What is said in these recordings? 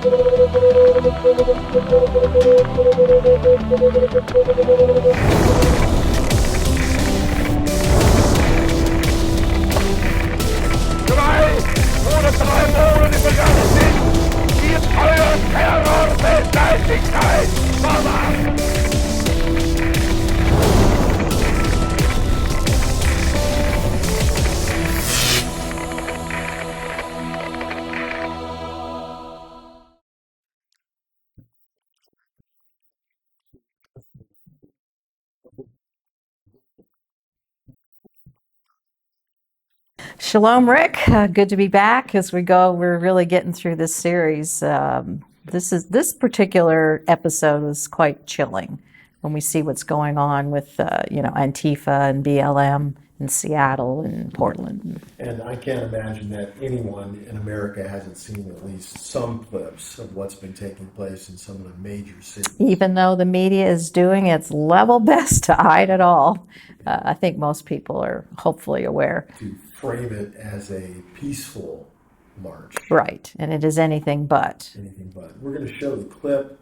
Oder 3 Monate vergangen sind, wird euer Terror Weltleichtigkeit verwahren. Shalom, Rick. Good to be back as we go. We're really getting through this series. This particular episode is quite chilling when we see what's going on with Antifa and BLM in Seattle and Portland. And I can't imagine that anyone in America hasn't seen at least some clips of what's been taking place in some of the major cities. Even though the media is doing its level best to hide it all, I think most people are hopefully aware. To frame it as a peaceful march. Right, and it is anything but. Anything but. We're going to show the clip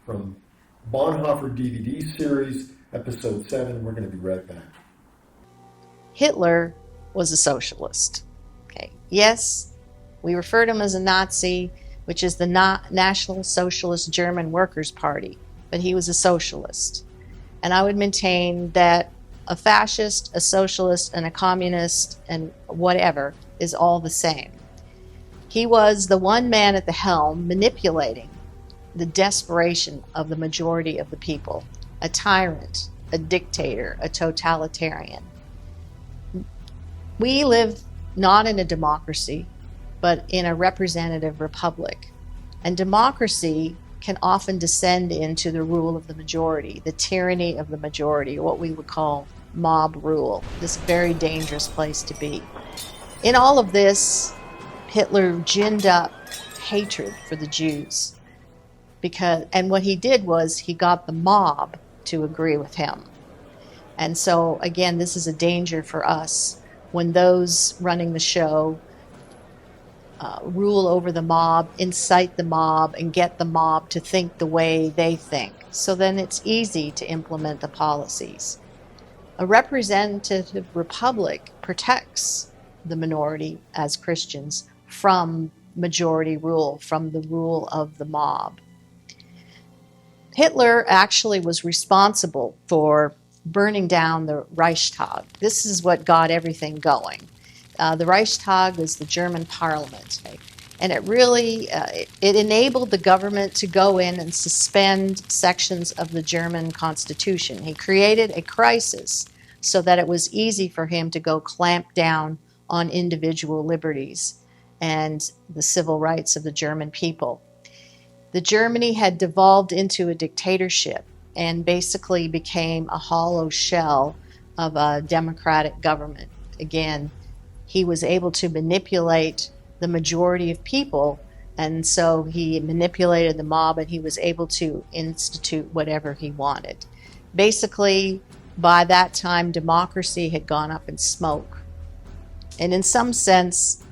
from Bonhoeffer DVD series, episode 7. We're going to be right back. Hitler was a socialist. Okay. Yes, we refer to him as a Nazi, which is the National Socialist German Workers' Party, but he was a socialist. And I would maintain that a fascist, a socialist, and a communist, and whatever, is all the same. He was the one man at the helm manipulating the desperation of the majority of the people, a tyrant, a dictator, a totalitarian. We live not in a democracy, but in a representative republic. And democracy can often descend into the rule of the majority, the tyranny of the majority, what we would call mob rule, this very dangerous place to be. In all of this, Hitler ginned up hatred for the Jews. And what he did was he got the mob to agree with him. And so, again, this is a danger for us when those running the show rule over the mob, incite the mob, and get the mob to think the way they think. So then it's easy to implement the policies. A representative republic protects the minority as Christians from majority rule, from the rule of the mob. Hitler actually was responsible for burning down the Reichstag. This is what got everything going. The Reichstag was the German parliament, and it really it enabled the government to go in and suspend sections of the German constitution. He created a crisis so that it was easy for him to go clamp down on individual liberties and the civil rights of the German people. The Germany had devolved into a dictatorship and basically became a hollow shell of a democratic government. Again, he was able to manipulate the majority of people, and so he manipulated the mob, and he was able to institute whatever he wanted. Basically, by that time, democracy had gone up in smoke. And in some sense,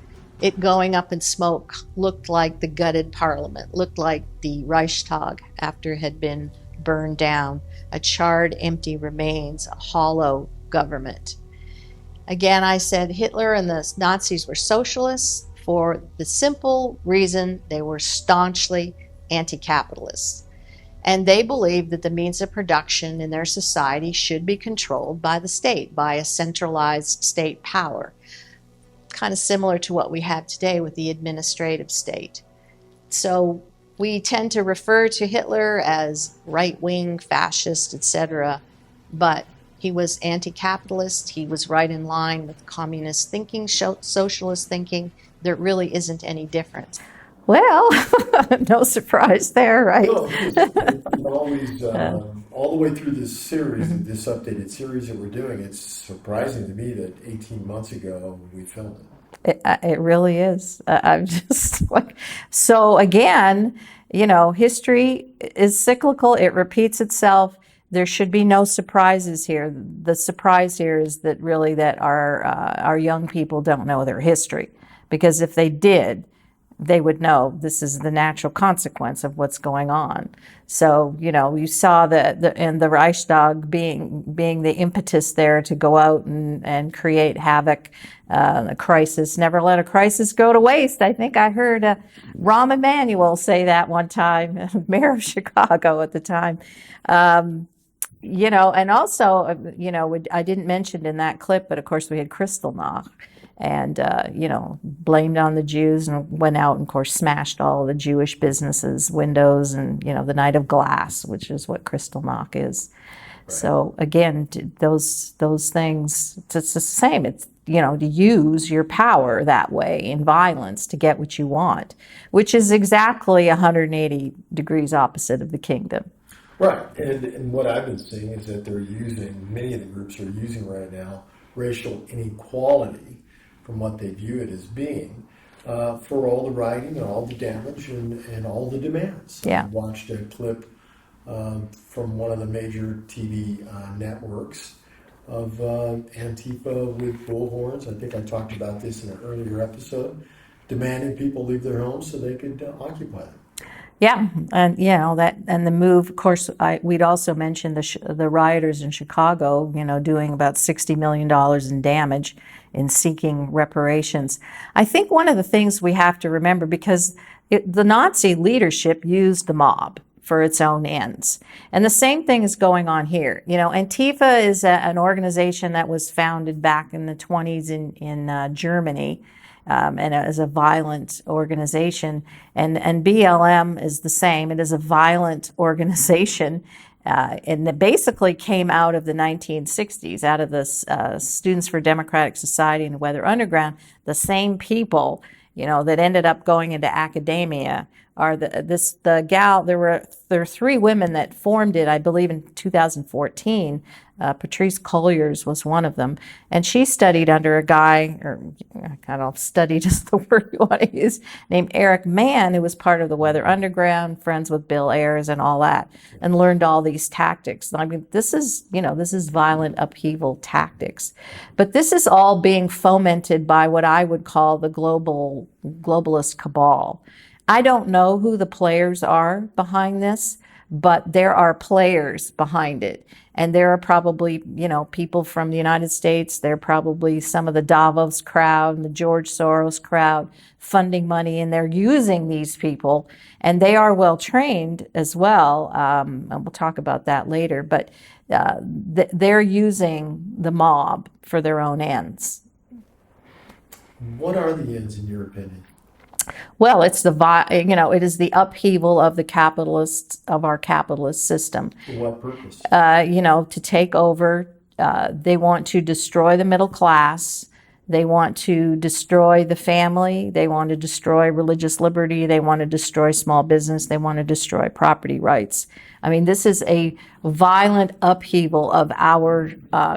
it going up in smoke looked like the gutted parliament, looked like the Reichstag after it had been burned down, a charred, empty remains, a hollow government. Again, I said Hitler and the Nazis were socialists for the simple reason they were staunchly anti-capitalist. And they believed that the means of production in their society should be controlled by the state, by a centralized state power. Kind of similar to what we have today with the administrative state. So we tend to refer to Hitler as right-wing, fascist, etc., but he was anti-capitalist. He was right in line with communist thinking, socialist thinking. There really isn't any difference. Well, no surprise there, right? No, it's always, all the way through this series, this updated series that we're doing, it's surprising to me that 18 months ago we filmed it. It really is. I'm just like, so again, history is cyclical. It repeats itself. There should be no surprises here. The surprise here is that really that our young people don't know their history, because if they did, they would know this is the natural consequence of what's going on. So, you saw and the Reichstag being the impetus there to go out and create havoc, a crisis. Never let a crisis go to waste. I think I heard Rahm Emanuel say that one time, mayor of Chicago at the time. And also, I didn't mention in that clip, but of course we had Kristallnacht. And, blamed on the Jews and went out and, of course, smashed all the Jewish businesses' windows and, the Night of Glass, which is what Kristallnacht is. Right. So, again, those things, it's the same. It's, to use your power that way in violence to get what you want, which is exactly 180 degrees opposite of the kingdom. Right. And what I've been seeing is that many of the groups are using right now racial inequality from what they view it as being, for all the rioting and all the damage and all the demands. Yeah. I watched a clip from one of the major TV networks of Antifa with bullhorns. I think I talked about this in an earlier episode, demanding people leave their homes so they could occupy them. Yeah, and the move. Of course, we'd also mentioned the rioters in Chicago. Doing about $60 million in damage in seeking reparations. I think one of the things we have to remember, because the Nazi leadership used the mob for its own ends, and the same thing is going on here. Antifa is an organization that was founded back in the 1920s in Germany. And as a violent organization, and BLM is the same. It is a violent organization, and it basically came out of the 1960s, out of the Students for Democratic Society and the Weather Underground. The same people, that ended up going into academia are there were three women that formed it, I believe, in 2014. Patrice Colliers was one of them, and she studied under a guy, or kind of studied is the word you want to use, named Eric Mann, who was part of the Weather Underground, friends with Bill Ayers and all that, and learned all these tactics. I mean, this is violent upheaval tactics, but this is all being fomented by what I would call the globalist cabal. I don't know who the players are behind this, but there are players behind it. And there are probably, people from the United States. There are probably some of the Davos crowd and the George Soros crowd funding money, and they're using these people. And they are well trained as well. And we'll talk about that later. But they're using the mob for their own ends. What are the ends, in your opinion? Well, it's it is the upheaval of our capitalist system. For what purpose? To take over. They want to destroy the middle class. They want to destroy the family. They want to destroy religious liberty. They want to destroy small business. They want to destroy property rights. I mean, this is a violent upheaval of our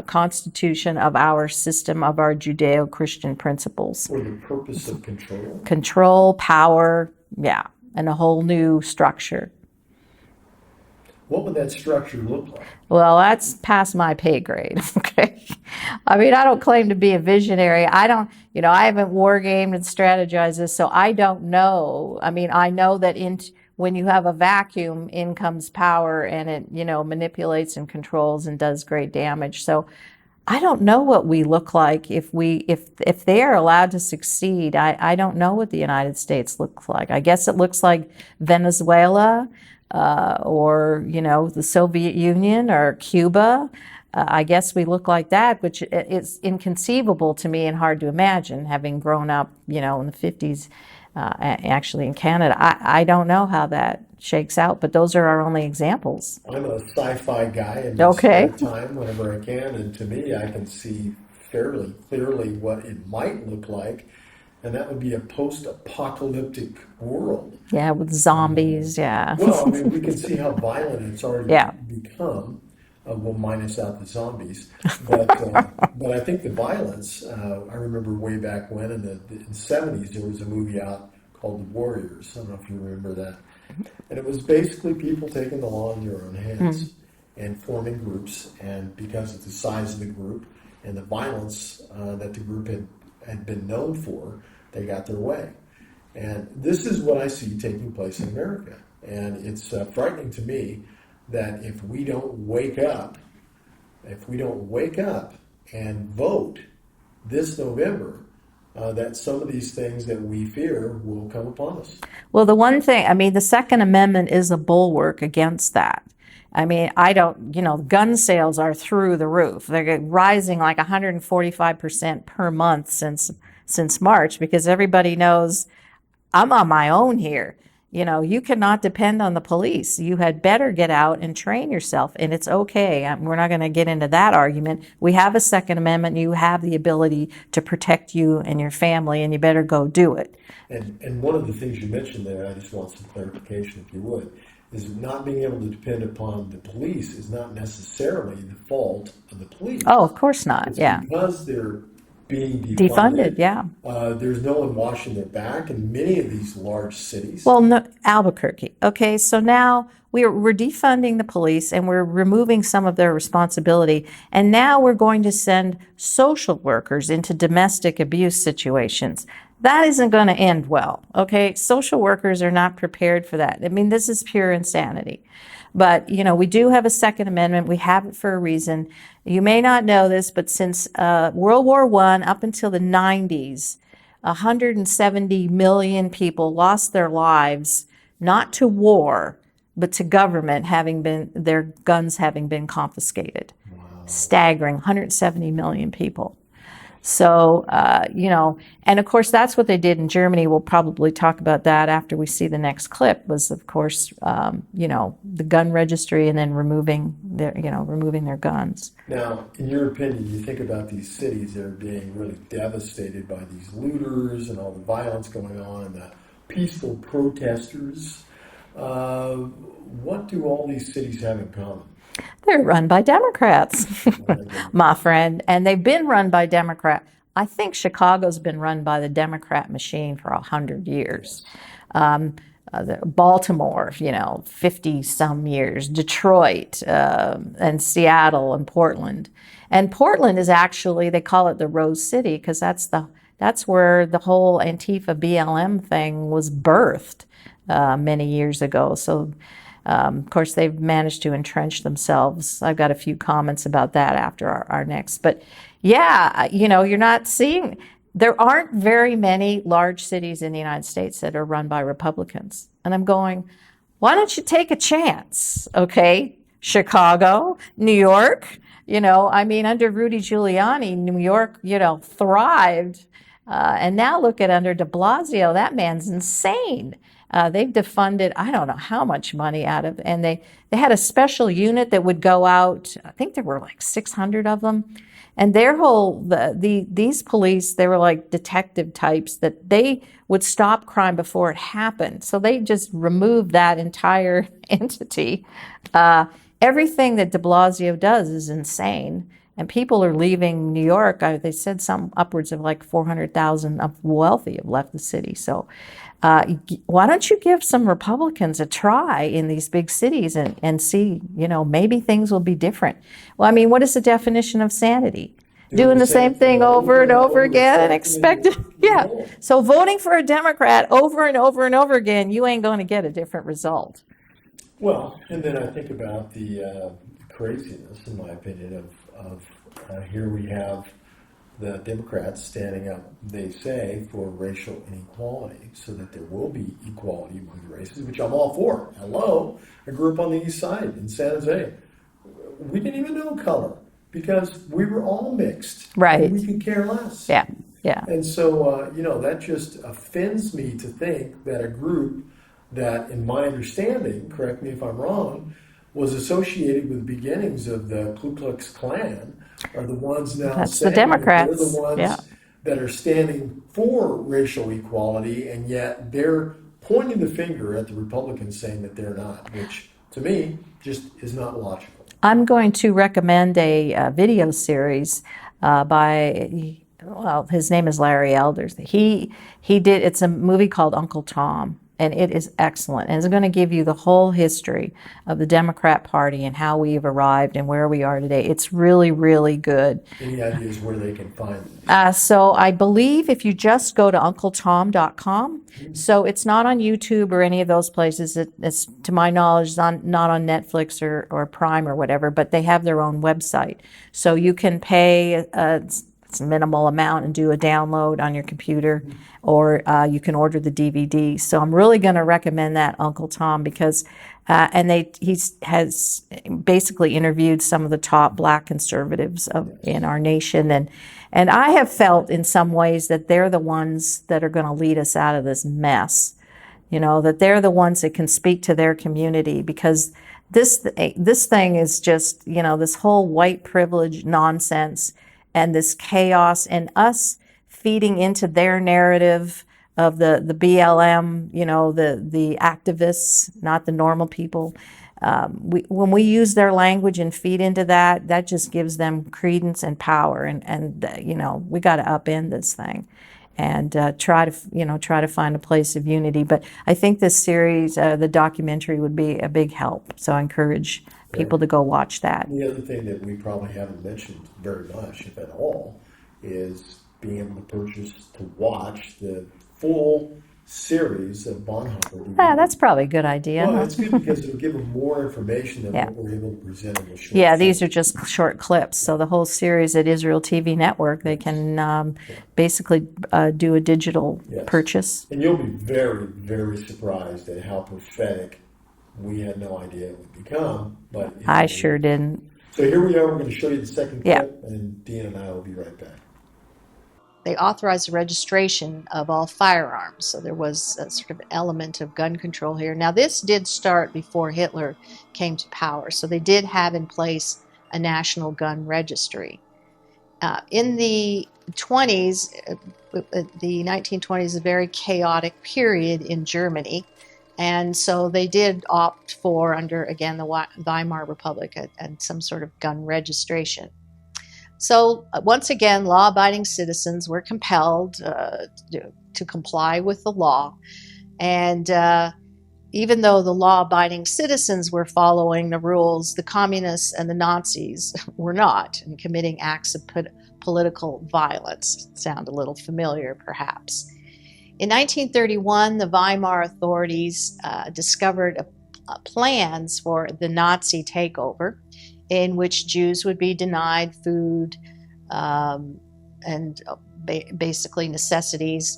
Constitution, of our system, of our Judeo-Christian principles. For the purpose of control? Control, power, and a whole new structure. What would that structure look like? Well, that's past my pay grade, okay? I mean, I don't claim to be a visionary. I haven't war gamed and strategized this, so I don't know. I mean, I know that when you have a vacuum, in comes power, and it, manipulates and controls and does great damage. So I don't know what we look like if they are allowed to succeed. I don't know what the United States looks like. I guess it looks like Venezuela, or the Soviet Union or Cuba. I guess we look like that, which is inconceivable to me and hard to imagine, having grown up, in the 50s, actually in Canada. I don't know how that shakes out, but those are our only examples. I'm a sci-fi guy, and I spare time whenever I can, and to me, I can see fairly clearly what it might look like. And that would be a post-apocalyptic world. Yeah, with zombies, Well, I mean, we can see how violent it's already become. We'll minus out the zombies. But I think the violence, I remember way back when in the 70s, there was a movie out called The Warriors. I don't know if you remember that. And it was basically people taking the law in their own hands and forming groups. And because of the size of the group and the violence that the group had been known for, they got their way. And this is what I see taking place in America. And it's frightening to me that if we don't wake up, and vote this November, that some of these things that we fear will come upon us. Well, the one thing, I mean, the Second Amendment is a bulwark against that. I mean, gun sales are through the roof. They're rising like 145% per month since March, because everybody knows I'm on my own here. You cannot depend on the police. You had better get out and train yourself, and it's okay. We're not going to get into that argument. We have a Second Amendment. You have the ability to protect you and your family, and you better go do it. And one of the things you mentioned there, I just want some clarification, if you would, is not being able to depend upon the police is not necessarily the fault of the police. Oh, of course not. It's Yeah. because they're being Defunded, yeah. There's no one washing their back in many of these large cities. Well, no, Albuquerque. Okay, so now we're defunding the police and we're removing some of their responsibility. And now we're going to send social workers into domestic abuse situations. That isn't going to end well. Okay, social workers are not prepared for that. I mean, this is pure insanity. But, we do have a Second Amendment. We have it for a reason. You may not know this, but since World War I up until the 90s, 170 million people lost their lives, not to war, but to government their guns having been confiscated. Wow. Staggering, 170 million people. So, and of course, that's what they did in Germany. We'll probably talk about that after we see the next clip, was, of course, the gun registry and then removing their guns. Now, in your opinion, you think about these cities that are being really devastated by these looters and all the violence going on and the peaceful protesters. What do all these cities have in common? They're run by Democrats, my friend, and they've been run by Democrats. I think Chicago's been run by the Democrat machine for 100 years. Baltimore, 50 some years. Detroit and Seattle and Portland. And Portland is actually, they call it the Rose City because that's where the whole Antifa BLM thing was birthed many years ago. So. Of course, they've managed to entrench themselves. I've got a few comments about that after our next. But yeah, you're not seeing, there aren't very many large cities in the United States that are run by Republicans. And I'm going, why don't you take a chance? Okay, Chicago, New York, under Rudy Giuliani, New York, thrived. And now look at under de Blasio, that man's insane. They've defunded, I don't know how much money out of, and they had a special unit that would go out. I think there were like 600 of them. And their these police, they were like detective types that they would stop crime before it happened. So they just removed that entire entity. Everything that de Blasio does is insane. And people are leaving New York. They said some upwards of like 400,000 of wealthy have left the city. So why don't you give some Republicans a try in these big cities and see, maybe things will be different. Well, I mean, what is the definition of sanity? Doing the same thing over and over again and expecting, yeah. So voting for a Democrat over and over and over again, you ain't going to get a different result. Well, and then I think about the craziness, in my opinion, of here we have the Democrats standing up, they say, for racial inequality so that there will be equality among the races, which I'm all for. Hello, I grew up on the east side in San Jose. We didn't even know color because we were all mixed. Right. And we could care less. Yeah, yeah. And so, that just offends me to think that a group that, in my understanding, correct me if I'm wrong, was associated with the beginnings of the Ku Klux Klan are the ones now That's saying the Democrats. they're the ones that are standing for racial equality, and yet they're pointing the finger at the Republicans saying that they're not, which to me just is not logical. I'm going to recommend a video series by, his name is Larry Elders. He did, it's a movie called Uncle Tom. and it is excellent. And it's going to give you the whole history of the Democrat Party and how we've arrived and where we are today. It's really, really good. Any ideas where they can find these? So I believe if you just go to uncletom.com, so it's not on YouTube or any of those places. It's, to my knowledge, not on Netflix or Prime or whatever, but they have their own website. So you can pay it's a minimal amount and do a download on your computer, or you can order the DVD. So I'm really going to recommend that, Uncle Tom, because he has basically interviewed some of the top Black conservatives in our nation, and I have felt in some ways that they're the ones that are going to lead us out of this mess. That they're the ones that can speak to their community, because this thing is just, this whole white privilege nonsense and this chaos, and us feeding into their narrative of the BLM, the activists, not the normal people. When we use their language and feed into that just gives them credence and power, and we got to upend this thing and try to find a place of unity. But I think this series, the documentary, would be a big help. So I encourage people to go watch that. The other thing that we probably haven't mentioned very much, if at all, is being able to watch the full series of Bonhoeffer. That's probably a good idea. Well, it's good because it'll give them more information than what we're able to present in the short. Yeah, these are just short clips. So the whole series at Israel TV Network, they can basically do a digital purchase. And you'll be very, very surprised at how prophetic we had no idea it would become. But I sure didn't. So here we are. We're going to show you the second clip, and Dean and I will be right back. They authorized the registration of all firearms, so there was a sort of element of gun control here. Now, this did start before Hitler came to power, so they did have in place a national gun registry. In the 20s, the 1920s is a very chaotic period in Germany, and so they did opt for, under, again, the Weimar Republic, and some sort of gun registration. So once again, law-abiding citizens were compelled to comply with the law. And even though the law-abiding citizens were following the rules, the communists and the Nazis were not, and committing acts of political violence. Sound a little familiar, perhaps. In 1931, the Weimar authorities discovered plans for the Nazi takeover, in which Jews would be denied food and basically necessities,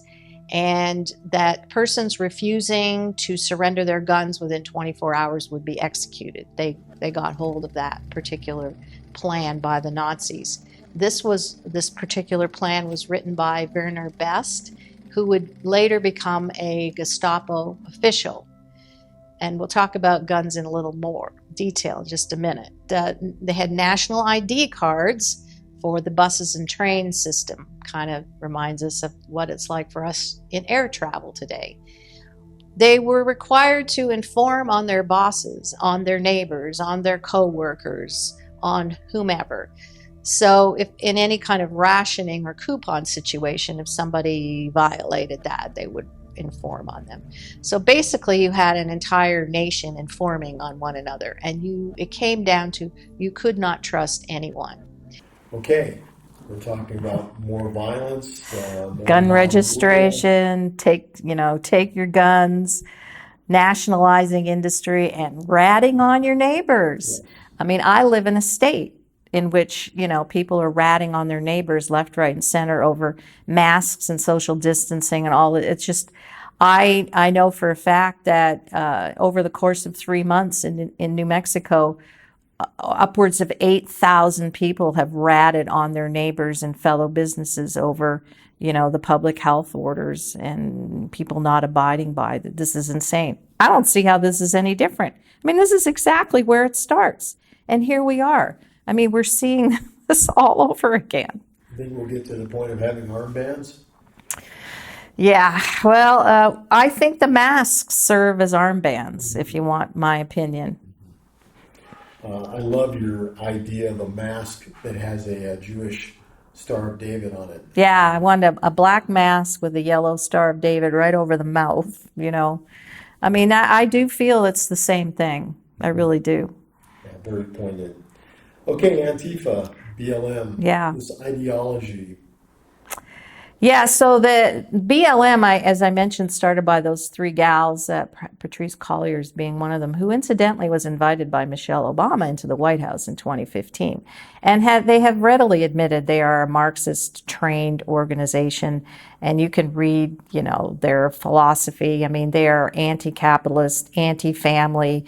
and that persons refusing to surrender their guns within 24 hours would be executed. They got hold of that particular plan by the Nazis. This particular plan was written by Werner Best, who would later become a Gestapo official. And we'll talk about guns in a little more detail in just a minute. They had national ID cards for the buses and train system. Kind of reminds us of what it's like for us in air travel today. They were required to inform on their bosses, on their neighbors, on their co-workers, on whomever. So if in any kind of rationing or coupon situation, if somebody violated that, they would inform on them. So basically you had an entire nation informing on one another, and it came down to you could not trust anyone. Okay, we're talking about more violence, gun registration, take your guns, nationalizing industry, and ratting on your neighbors. Yes. I mean, I live in a state in which, people are ratting on their neighbors left, right, and center over masks and social distancing and all. It's just, I know for a fact that over the course of 3 months in New Mexico, upwards of 8,000 people have ratted on their neighbors and fellow businesses over, the public health orders and people not abiding by that. This is insane. I don't see how this is any different. I mean, this is exactly where it starts. And here we are. I mean, we're seeing this all over again. You think we'll get to the point of having armbands? Yeah, well, I think the masks serve as armbands, if you want my opinion. I love your idea of a mask that has a Jewish Star of David on it. Yeah, I want a black mask with a yellow Star of David right over the mouth, I mean, I do feel it's the same thing. I really do. Yeah, very poignant. Okay, Antifa, BLM. Yeah. This ideology. Yeah, so the BLM, as I mentioned, started by those three gals, Patrice Colliers being one of them, who incidentally was invited by Michelle Obama into the White House in 2015. And they have readily admitted they are a Marxist-trained organization, and you can read, their philosophy. I mean, they are anti-capitalist, anti-family,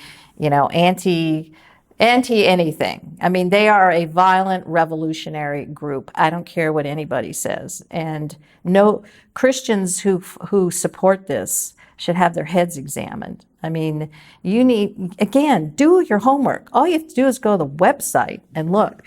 anti-anything. I mean, they are a violent revolutionary group. I don't care what anybody says. And no Christians who support this should have their heads examined. I mean, you need, again, do your homework. All you have to do is go to the website and look.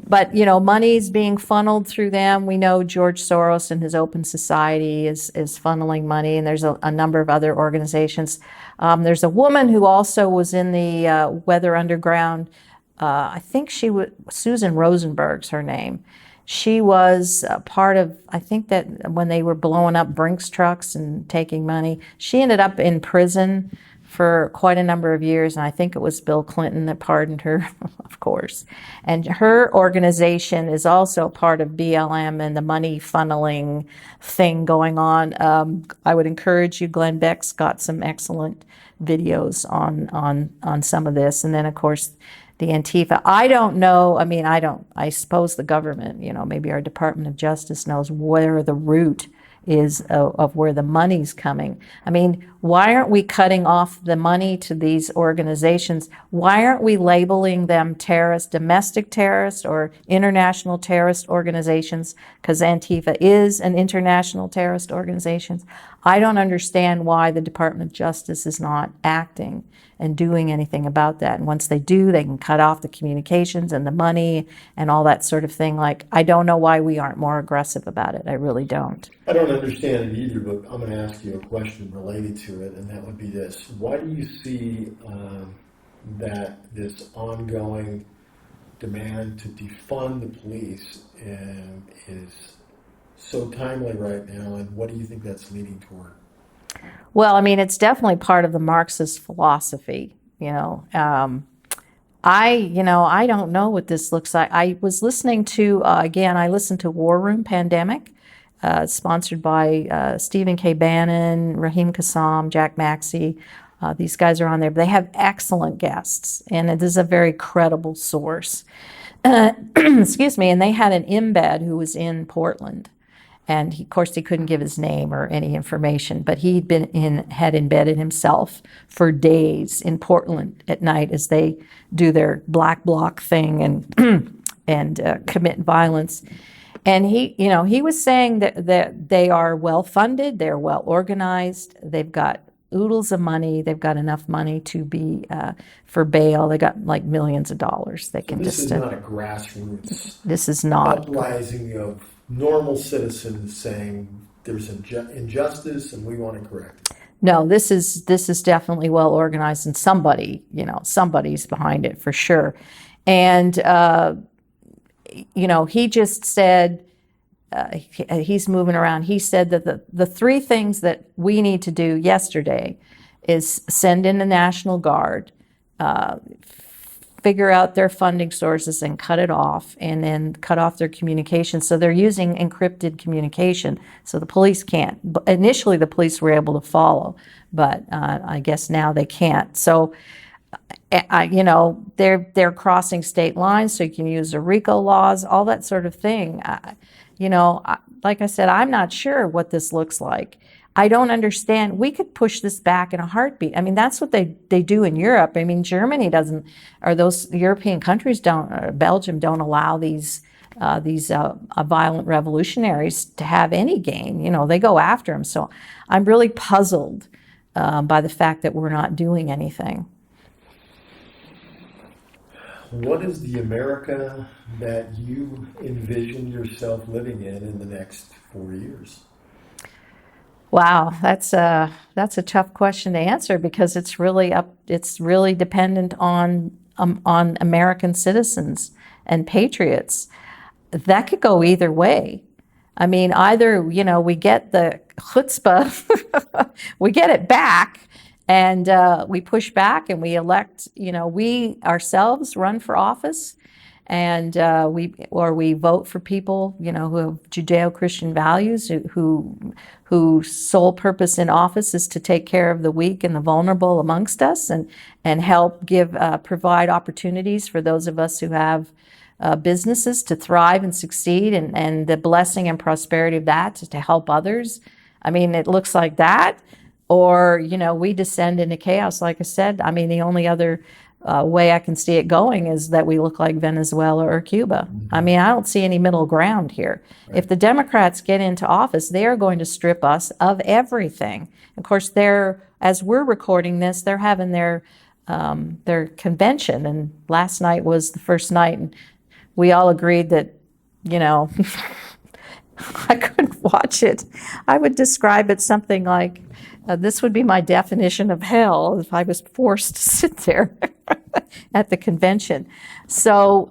But, money is being funneled through them. We know George Soros and his Open Society is funneling money, and there's a number of other organizations. There's a woman who also was in the Weather Underground. I think she was, Susan Rosenberg's her name. She was part of, I think that when they were blowing up Brinks trucks and taking money, she ended up in prison for quite a number of years. And I think it was Bill Clinton that pardoned her, of course. And her organization is also part of BLM and the money funneling thing going on. I would encourage you, Glenn Beck's got some excellent videos on some of this. And then, of course, the Antifa. I don't know. I mean, I suppose the government, maybe our Department of Justice knows where the root is of where the money's coming. I mean, why aren't we cutting off the money to these organizations? Why aren't we labeling them terrorist, domestic terrorist or international terrorist organizations? Because Antifa is an international terrorist organization. I don't understand why the Department of Justice is not acting and doing anything about that. And once they do, they can cut off the communications and the money and all that sort of thing. Like, I don't know why we aren't more aggressive about it. I really don't. I don't understand it either, but I'm going to ask you a question related to it, and that would be this. Why do you see that this ongoing demand to defund the police is so timely right now, and what do you think that's leading toward? Well, I mean, it's definitely part of the Marxist philosophy, I don't know what this looks like. I was listening to, I listened to War Room Pandemic, sponsored by Stephen K. Bannon, Raheem Kassam, Jack Maxey. These guys are on there. But they have excellent guests, and it is a very credible source. Excuse me. And they had an embed who was in Portland. And of course, he couldn't give his name or any information, but had embedded himself for days in Portland at night as they do their black bloc thing and commit violence. And he was saying that they are well funded, they're well organized, they've got oodles of money, they've got enough money to be for bail. They got like millions of dollars. They can this is not a grassroots. This is not uprising of normal citizens saying there's injustice and we want to correct it. No, this is definitely well organized, and somebody's behind it for sure. And he just said he's moving around. He said that the three things that we need to do yesterday is send in the National Guard, figure out their funding sources and cut it off, and then cut off their communication. So they're using encrypted communication, so the police can't. Initially, the police were able to follow, but I guess now they can't. So, they're crossing state lines, so you can use the RICO laws, all that sort of thing. Like I said, I'm not sure what this looks like. I don't understand. We could push this back in a heartbeat. I mean, that's what they do in Europe. I mean, Germany doesn't, or those European countries don't, or Belgium don't allow these violent revolutionaries to have any gain. They go after them. So I'm really puzzled by the fact that we're not doing anything. What is the America that you envision yourself living in the next 4 years? Wow, that's a tough question to answer, because it's really dependent on American citizens and patriots. That could go either way. I mean, either we get the chutzpah, we get it back, And we push back and we elect, we ourselves run for office, and we vote for people, who have Judeo-Christian values, whose sole purpose in office is to take care of the weak and the vulnerable amongst us, and help provide opportunities for those of us who have businesses to thrive and succeed, and the blessing and prosperity of that to help others. I mean, it looks like that. Or, we descend into chaos, like I said. I mean, the only other way I can see it going is that we look like Venezuela or Cuba. I mean, I don't see any middle ground here. Right. If the Democrats get into office, they are going to strip us of everything. Of course, as we're recording this, they're having their convention, and last night was the first night, and we all agreed that, I couldn't watch it. I would describe it something like, this would be my definition of hell if I was forced to sit there at the convention. So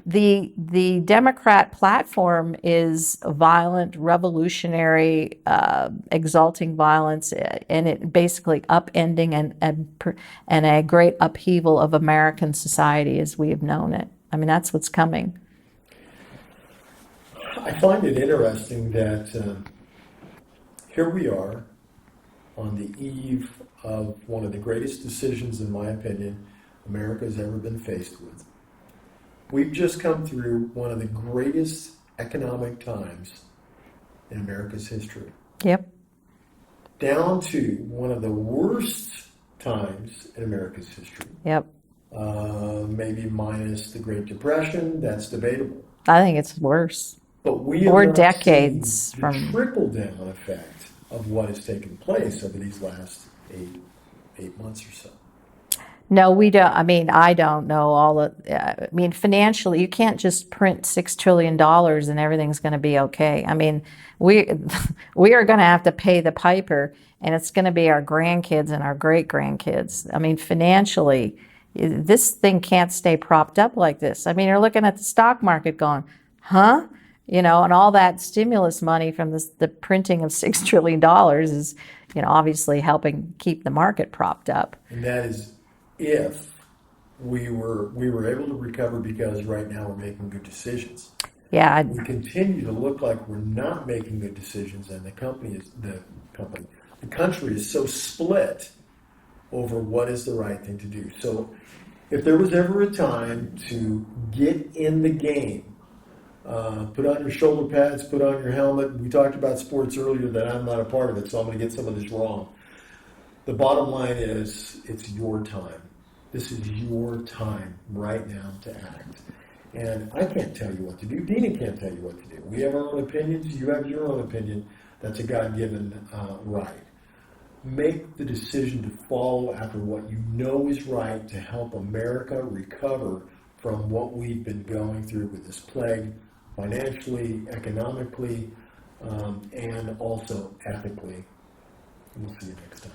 the Democrat platform is violent, revolutionary, exalting violence, and it basically upending and a great upheaval of American society as we have known it. I mean, that's what's coming. I find it interesting that here we are on the eve of one of the greatest decisions, in my opinion, America has ever been faced with. We've just come through one of the greatest economic times in America's history. Yep. Down to one of the worst times in America's history. Yep. Maybe minus the Great Depression, that's debatable. I think it's worse. But we're decades from trickle-down effect of what has taken place over these last eight months or so. No, we don't. I mean, I don't know all of. I mean, financially, you can't just print $6 trillion and everything's going to be okay. I mean, we are going to have to pay the piper, and it's going to be our grandkids and our great grandkids. I mean, financially, this thing can't stay propped up like this. I mean, you're looking at the stock market going, huh? And all that stimulus money from the printing of $6 trillion is, obviously helping keep the market propped up. And that is if we were able to recover, because right now we're making good decisions. Yeah. We continue to look like we're not making good decisions, and the country is so split over what is the right thing to do. So if there was ever a time to get in the game, put on your shoulder pads, put on your helmet. We talked about sports earlier, that I'm not a part of it, so I'm going to get some of this wrong. The bottom line is, it's your time. This is your time right now to act. And I can't tell you what to do. Dina can't tell you what to do. We have our own opinions. You have your own opinion. That's a God-given right. Make the decision to follow after what you know is right to help America recover from what we've been going through with this plague, financially, economically, and also ethically. We'll see you next time.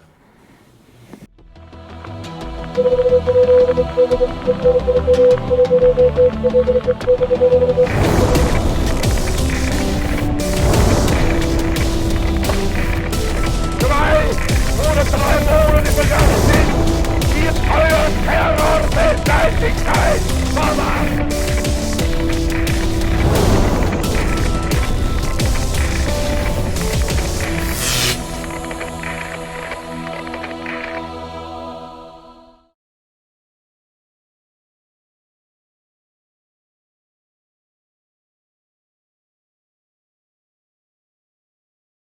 Ohne 3 Monate begangen sind, die euer Terror Weltleichtigkeit verwahren.